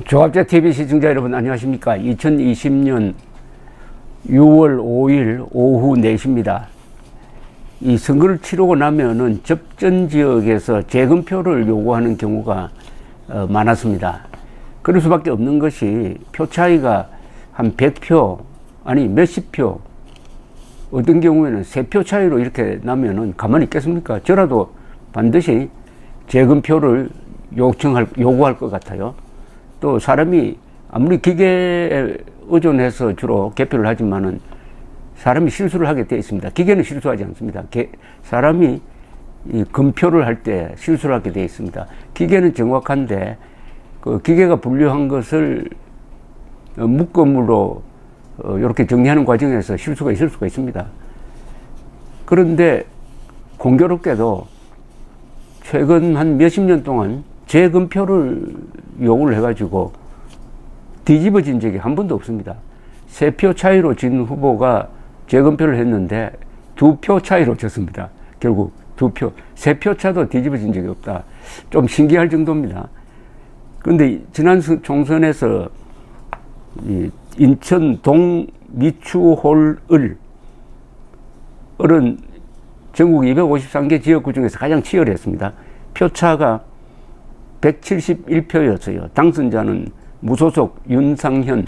조합제 TV 시청자 여러분 안녕하십니까. 2020년 6월 5일 오후 4시입니다. 이 선거를 치르고 나면은 접전 지역에서 재검표를 요구하는 경우가 많았습니다. 그럴 수밖에 없는 것이 표 차이가 한 100표 아니 몇십 표, 어떤 경우에는 3표 차이로 이렇게 나면은 가만히 있겠습니까? 저라도 반드시 재검표를 요구할 것 같아요. 또 사람이 아무리 기계에 의존해서 주로 개표를 하지만은 사람이 실수를 하게 되어 있습니다. 기계는 실수하지 않습니다. 사람이 이 검표를 할 때 실수를 하게 되어 있습니다. 기계는 정확한데 그 기계가 분류한 것을 묶음으로 이렇게 정리하는 과정에서 실수가 있을 수가 있습니다. 그런데 공교롭게도 최근 한 몇십 년 동안 재검표를 요구를 해가지고 뒤집어진 적이 한 번도 없습니다. 3표 차이로 진 후보가 재검표를 했는데 2표 차이로 졌습니다. 결국 2표, 3표 차도 뒤집어진 적이 없다. 좀 신기할 정도입니다. 그런데 지난 총선에서 이 인천 동미추홀을 전국 253개 지역구 중에서 가장 치열했습니다. 표차가 171표였어요. 당선자는 무소속 윤상현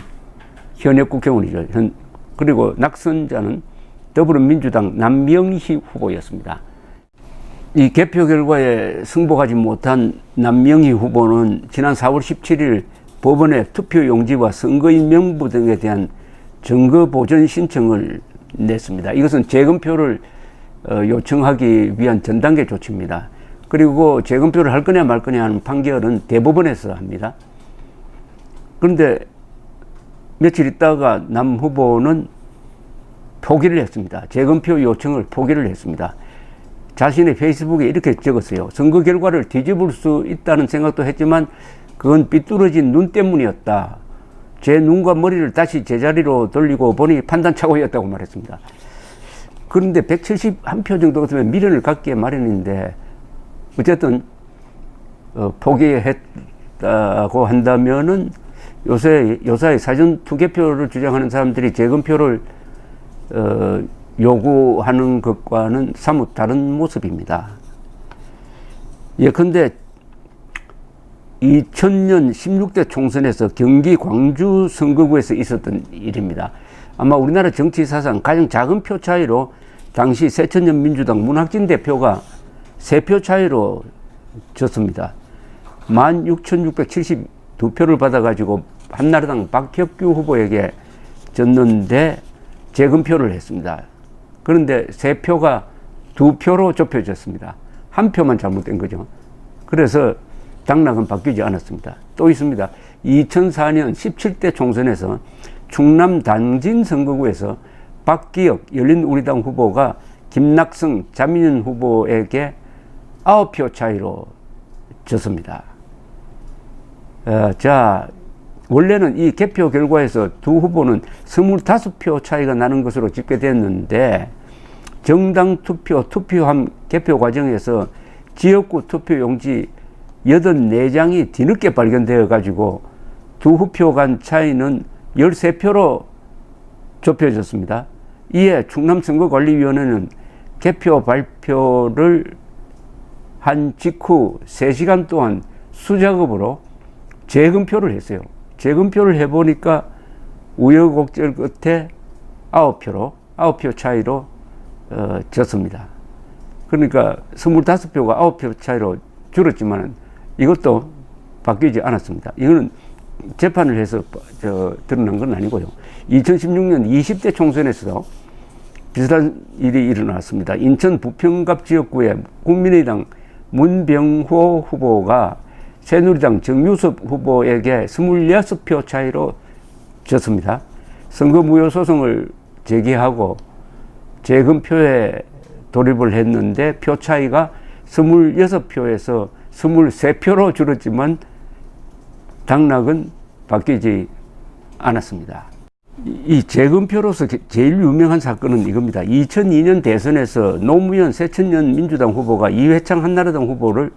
현역 국회의원이죠. 그리고 낙선자는 더불어민주당 남명희 후보였습니다. 이 개표 결과에 승복하지 못한 남명희 후보는 지난 4월 17일 법원에 투표용지와 선거인 명부 등에 대한 증거 보전 신청을 냈습니다. 이것은 재검표를 요청하기 위한 전단계 조치입니다. 그리고 재검표를 할 거냐 말 거냐 하는 판결은 대법원에서 합니다. 그런데 며칠 있다가 남 후보는 포기를 했습니다. 재검표 요청을 포기를 했습니다. 자신의 페이스북에 이렇게 적었어요. 선거 결과를 뒤집을 수 있다는 생각도 했지만 그건 삐뚤어진 눈 때문이었다. 제 눈과 머리를 다시 제자리로 돌리고 보니 판단착오였다고 말했습니다. 그런데 171표 정도 같으면 미련을 갖기에 마련인데 어쨌든 포기했다고 한다면은 요사이 사전 투개표를 주장하는 사람들이 재검표를 요구하는 것과는 사뭇 다른 모습입니다. 예컨대 2000년 16대 총선에서 경기 광주 선거구에서 있었던 일입니다. 아마 우리나라 정치 사상 가장 작은 표 차이로 당시 새천년 민주당 문학진 대표가 3표 차이로 졌습니다. 16,672표를 받아가지고 한나라당 박혁규 후보에게 졌는데 재검표를 했습니다. 그런데 3표가 2표로 좁혀졌습니다. 1표만 잘못된 거죠. 그래서 당락은 바뀌지 않았습니다. 또 있습니다. 2004년 17대 총선에서 충남 당진 선거구에서 박기혁 열린우리당 후보가 김낙성 자민련 후보에게 9표 차이로 졌습니다. 자, 원래는 이 개표 결과에서 두 후보는 25표 차이가 나는 것으로 집계됐는데 정당 투표함 개표 과정에서 지역구 투표용지 84장이 뒤늦게 발견되어 가지고 두 후표 간 차이는 13표로 좁혀졌습니다. 이에 충남선거관리위원회는 개표 발표를 한 직후 3시간 동안 수작업으로 재검표를 했어요. 재검표를 해보니까 우여곡절 끝에 9표 차이로 졌습니다. 그러니까 25표가 9표 차이로 줄었지만 이것도 바뀌지 않았습니다. 이거는 재판을 해서 드러난 건 아니고요. 2016년 20대 총선에서도 비슷한 일이 일어났습니다. 인천 부평갑 지역구에 국민의당 문병호 후보가 새누리당 정유섭 후보에게 26표 차이로 졌습니다. 선거무효소송을 제기하고 재검표에 돌입을 했는데 표 차이가 26표에서 23표로 줄었지만 당락은 바뀌지 않았습니다. 이 재검표로서 제일 유명한 사건은 이겁니다. 2002년 대선에서 노무현 새천년 민주당 후보가 이회창 한나라당 후보를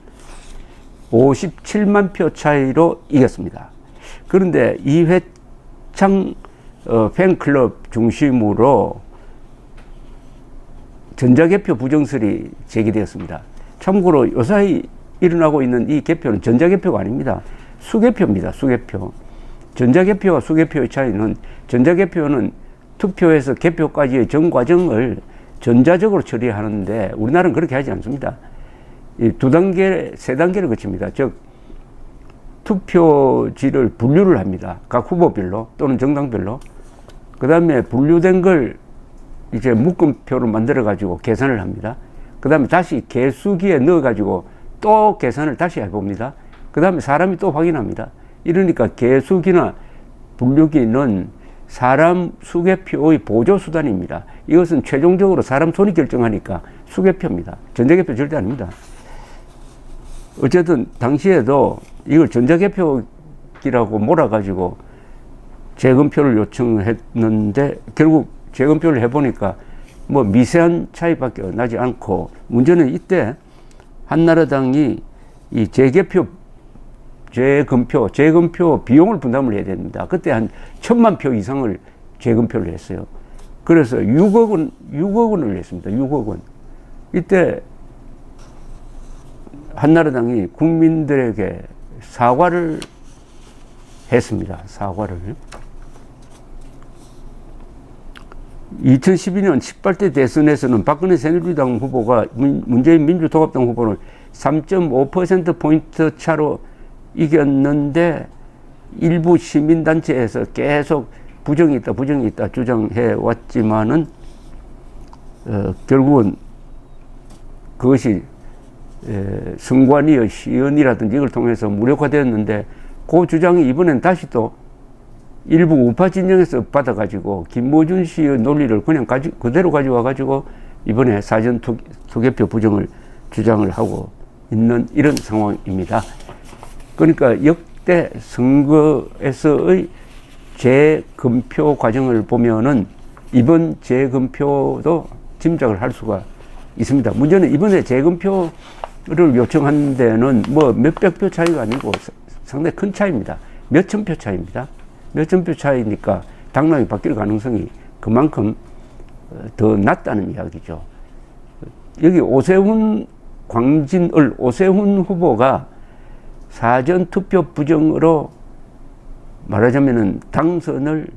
57만 표 차이로 이겼습니다. 그런데 이회창 팬클럽 중심으로 전자개표 부정설이 제기되었습니다. 참고로 요사이 일어나고 있는 이 개표는 전자개표가 아닙니다. 수개표입니다. 수개표. 전자개표와 수개표의 차이는, 전자개표는 투표에서 개표까지의 전 과정을 전자적으로 처리하는데 우리나라는 그렇게 하지 않습니다. 이 2단계, 3단계를 거칩니다. 즉 투표지를 분류를 합니다. 각 후보별로 또는 정당별로. 그 다음에 분류된 걸 이제 묶음표로 만들어 가지고 계산을 합니다. 그 다음에 다시 계수기에 넣어 가지고 또 계산을 다시 해봅니다. 그 다음에 사람이 또 확인합니다. 이러니까 계수기나 분류기는 사람 수개표의 보조수단입니다. 이것은 최종적으로 사람 손이 결정하니까 수개표입니다. 전자개표 절대 아닙니다. 어쨌든 당시에도 이걸 전자개표기라고 몰아가지고 재검표를 요청했는데 결국 재검표를 해보니까 뭐 미세한 차이밖에 나지 않고, 문제는 이때 한나라당이 이 재검표 비용을 분담을 해야 됩니다. 그때 한 1000만 표 이상을 재검표를 했어요. 그래서 6억 원을 냈습니다. 6억 원. 이때 한나라당이 국민들에게 사과를 했습니다. 사과를. 2012년 18대 대선에서는 박근혜 새누리당 후보가 문재인 민주통합당 후보를 3.5%포인트 차로 이겼는데 일부 시민단체에서 계속 부정이 있다 주장해 왔지만은 결국은 그것이 선관위의 시연이라든지 이걸 통해서 무력화되었는데, 그 주장이 이번엔 다시 또 일부 우파 진영에서 받아가지고 김모준 씨의 논리를 그냥 그대로 가져와 가지고 이번에 사전 투개표 부정을 주장을 하고 있는 이런 상황입니다. 그러니까 역대 선거에서의 재검표 과정을 보면은 이번 재검표도 짐작을 할 수가 있습니다. 문제는 이번에 재검표를 요청한 데는 뭐 몇백 표 차이가 아니고 상당히 큰 차이입니다. 몇천 표 차이입니다. 몇천 표 차이니까 당락이 바뀔 가능성이 그만큼 더 낮다는 이야기죠. 여기 오세훈 후보가 사전 투표 부정으로 말하자면은 당선을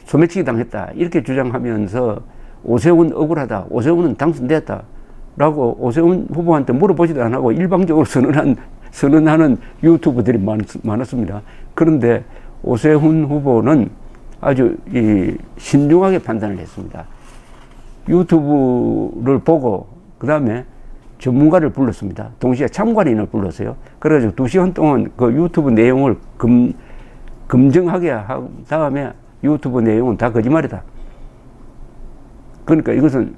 소매치기 당했다, 이렇게 주장하면서 오세훈 억울하다, 오세훈은 당선됐다 라고 오세훈 후보한테 물어보지도 안 하고 일방적으로 선언하는 유튜버들이 많았습니다. 그런데 오세훈 후보는 아주 신중하게 판단을 했습니다. 유튜브를 보고 그 다음에 전문가를 불렀습니다. 동시에 참관인을 불렀어요. 그래가지고 2시간 동안 그 유튜브 내용을 검증하게 한 다음에 유튜브 내용은 다 거짓말이다. 그러니까 이것은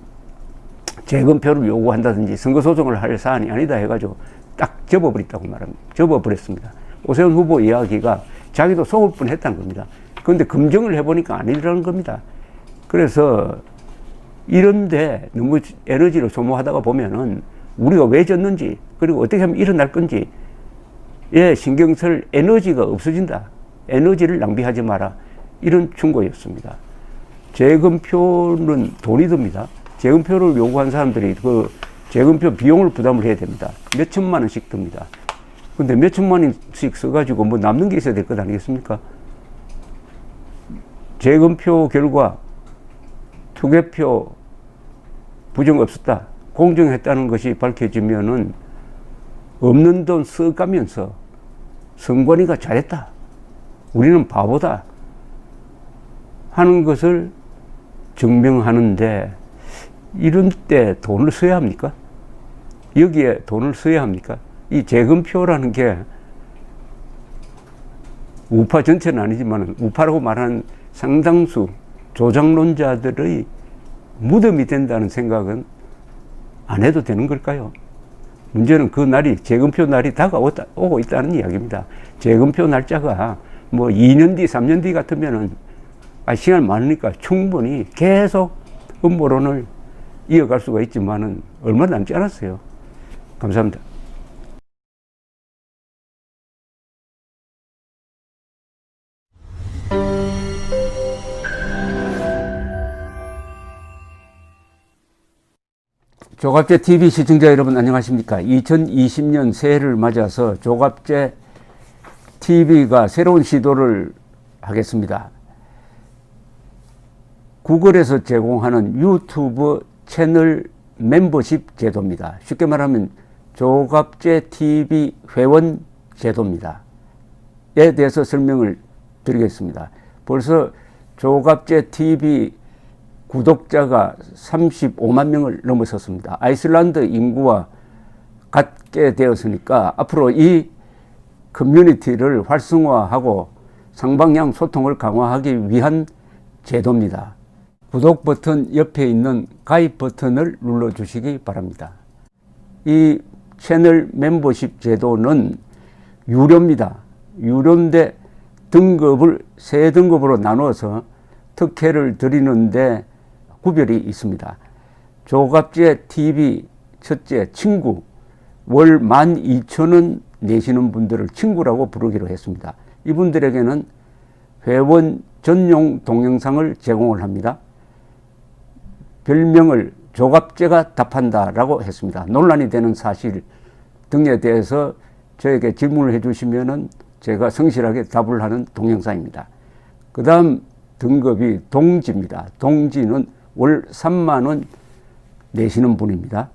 재검표를 요구한다든지 선거소송을 할 사안이 아니다 해가지고 딱 접어버렸다고 말합니다. 접어버렸습니다. 오세훈 후보 이야기가 자기도 속을 뻔했다는 겁니다. 그런데 검증을 해보니까 아니라는 겁니다. 그래서 이런데 너무 에너지를 소모하다가 보면은 우리가 왜 졌는지, 그리고 어떻게 하면 일어날 건지 신경 쓸 에너지가 없어진다. 에너지를 낭비하지 마라. 이런 충고였습니다. 재검표는 돈이 듭니다. 재검표를 요구한 사람들이 그 재검표 비용을 부담을 해야 됩니다. 몇 천만 원씩 듭니다. 근데 몇 천만 원씩 써가지고 뭐 남는 게 있어야 될 것 아니겠습니까? 재검표 결과 투개표 부정 없었다, 공정했다는 것이 밝혀지면은 없는 돈 써가면서 선관위가 잘했다, 우리는 바보다 하는 것을 증명하는데, 이런 때 돈을 써야 합니까? 여기에 돈을 써야 합니까? 이 재검표라는 게 우파 전체는 아니지만 우파라고 말하는 상당수 조장론자들의 무덤이 된다는 생각은 안 해도 되는 걸까요? 문제는 그 날이, 재검표 날이 다가오고 있다는 이야기입니다. 재검표 날짜가 뭐 2년 뒤, 3년 뒤 같으면은 시간 많으니까 충분히 계속 음모론을 이어갈 수가 있지만은 얼마 남지 않았어요. 감사합니다. 조갑제 TV 시청자 여러분 안녕하십니까? 2020년 새해를 맞아서 조갑제 TV가 새로운 시도를 하겠습니다. 구글에서 제공하는 유튜브 채널 멤버십 제도입니다. 쉽게 말하면 조갑제 TV 회원 제도입니다. 에 대해서 설명을 드리겠습니다. 벌써 조갑제 TV 구독자가 35만 명을 넘어섰습니다. 아이슬란드 인구와 같게 되었으니까 앞으로 이 커뮤니티를 활성화하고 상방향 소통을 강화하기 위한 제도입니다. 구독 버튼 옆에 있는 가입 버튼을 눌러주시기 바랍니다. 이 채널 멤버십 제도는 유료입니다. 유료인데 등급을 세 등급으로 나누어서 특혜를 드리는데 구별이 있습니다. 조갑제 TV 첫째 친구, 월 12,000원 내시는 분들을 친구라고 부르기로 했습니다. 이분들에게는 회원 전용 동영상을 제공을 합니다. 별명을 조갑제가 답한다라고 했습니다. 논란이 되는 사실 등에 대해서 저에게 질문을 해주시면은 제가 성실하게 답을 하는 동영상입니다. 그 다음 등급이 동지입니다. 동지는 월 3만 원 내시는 분입니다.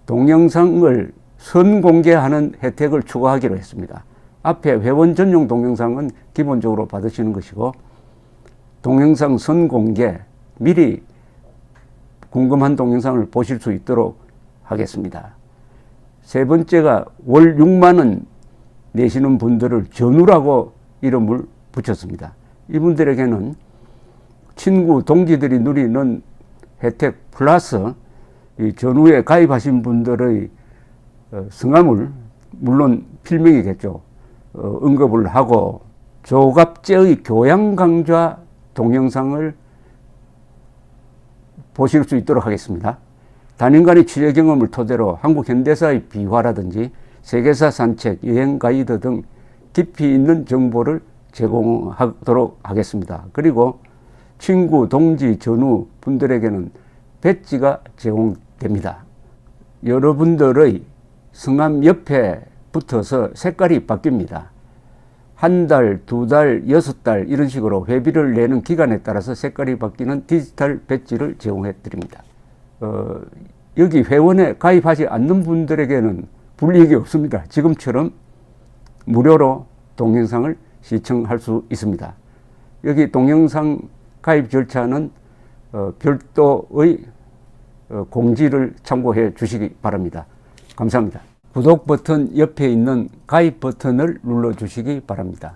동영상을 선공개하는 혜택을 추가하기로 했습니다. 앞에 회원 전용 동영상은 기본적으로 받으시는 것이고 동영상 선공개 미리 궁금한 동영상을 보실 수 있도록 하겠습니다. 세 번째가 월 6만 원 내시는 분들을 전우라고 이름을 붙였습니다. 이분들에게는 친구, 동지들이 누리는 혜택 플러스 이 전후에 가입하신 분들의 성함을 물론 필명이겠죠. 언급을 하고 조갑제의 교양 강좌 동영상을 보실 수 있도록 하겠습니다. 단연간의 취재 경험을 토대로 한국 현대사의 비화라든지 세계사 산책, 여행 가이드 등 깊이 있는 정보를 제공하도록 하겠습니다. 그리고 친구, 동지, 전우 분들에게는 배지가 제공됩니다. 여러분들의 성함 옆에 붙어서 색깔이 바뀝니다. 한 달, 두 달, 6달 이런 식으로 회비를 내는 기간에 따라서 색깔이 바뀌는 디지털 배지를 제공해 드립니다. 여기 회원에 가입하지 않는 분들에게는 불이익이 없습니다. 지금처럼 무료로 동영상을 시청할 수 있습니다. 여기 동영상 가입 절차는 별도의 공지를 참고해 주시기 바랍니다. 감사합니다. 구독 버튼 옆에 있는 가입 버튼을 눌러 주시기 바랍니다.